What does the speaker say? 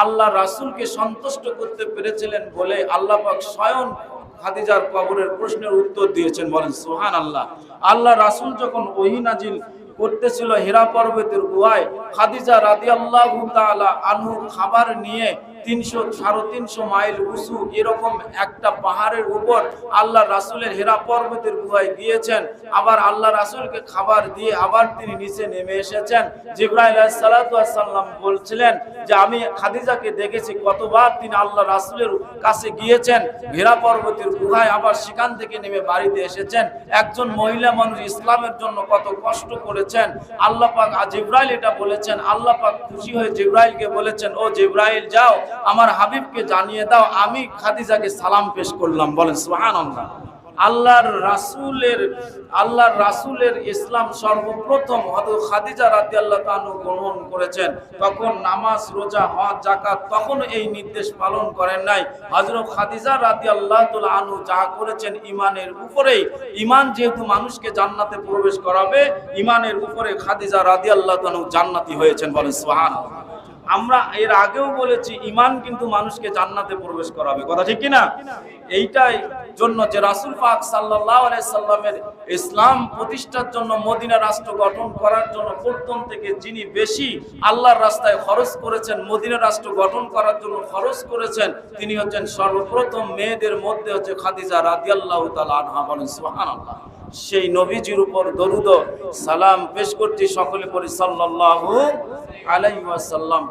আল্লাহ রাসূলকে সন্তুষ্ট করতে পেরেছিলেন বলে আল্লাহ পাক স্বয়ং খাদিজার কবরের প্রশ্নের উত্তর দিয়েছেন। বলেন সুবহানাল্লাহ। আল্লাহ রাসূল যখন ওহী নাজিল করতেছিল হীরা পর্বতের গুহায়, খাদিজা রাদিয়াল্লাহু তাআলা আনহু খাবার নিয়ে 300-350 মাইল উঁচু এরকম একটা পাহাড়ের উপর আল্লাহ রাসূলের হীরা পর্বতের গুহায় গিয়েছেন। আবার আল্লাহ রাসূলকে খাবার দিয়ে আবার তিনি নিচে নেমে এসেছেন। জিবরাইল আলাইহিস সালাতু ওয়াস সালাম বলছিলেন যে আমি খাদিজাকে দেখেছি কতবার তিনি আল্লাহ রাসূলের কাছে গিয়েছেন হীরা পর্বতের গুহায়, আবার সেখান থেকে নেমে বাড়িতে এসেছেন। একজন মহিলা মানুষ ইসলামের জন্য কত কষ্ট করেছেন। আল্লাহ পাক জিবরাইল এটা বলেছেন। আল্লাহ পাক খুশি হয়ে জিবরাইলকে বলেছেন, ও জিবরাইল যাও আমার হাবিবকে জানিয়ে দাও আমি খাদিজাকে সালাম পেশ করলাম। বলেন সুবহানাল্লাহ। আল্লাহর রাসূলের ইসলাম সর্বপ্রথম হযরত খাদিজা রাদিয়াল্লাহু তাআলা গ্রহণ করেছেন। তখন নামাজ, রোজা, হজ, যাকাত তখন এই নির্দেশ পালন করেন নাই। হযরত খাদিজা রাদিয়াল্লাহু তাআলা আনহু যা করেছেন ঈমানের উপরেই। ঈমান যেহেতু মানুষকে জান্নাতে প্রবেশ করাবে, ঈমানের উপরে খাদিজা রাদিয়াল্লাহু তাআলা জান্নাতি হয়েছেন। বলেন সুবহানাল্লাহ। আমরা এর আগেও বলেছি ঈমান কিন্তু মানুষকে জান্নাতে প্রবেশ করাবে, কথা ঠিক কি না? এইটাই জন্য যে রাসূল পাক সাল্লাল্লাহু আলাইহি সাল্লামের ইসলাম প্রতিষ্ঠার জন্য, মদিনা রাষ্ট্র গঠন করার জন্য প্রথম থেকে যিনি বেশি আল্লাহর রাস্তায় খরচ করেছেন, মদিনা রাষ্ট্র গঠন করার জন্য খরচ করেছেন, তিনি হচ্ছেন সর্বপ্রথম মেয়েদের মধ্যে হচ্ছে খাদিজা রাদিয়াল্লাহু তাআলা আনহা। বলেন সুবহানাল্লাহ। সেই নবীজির উপর দরুদ ও সালাম পেশ করছি, সকলে পড়ি সাল্লাল্লাহু আলাইহি ওয়াসাল্লাম।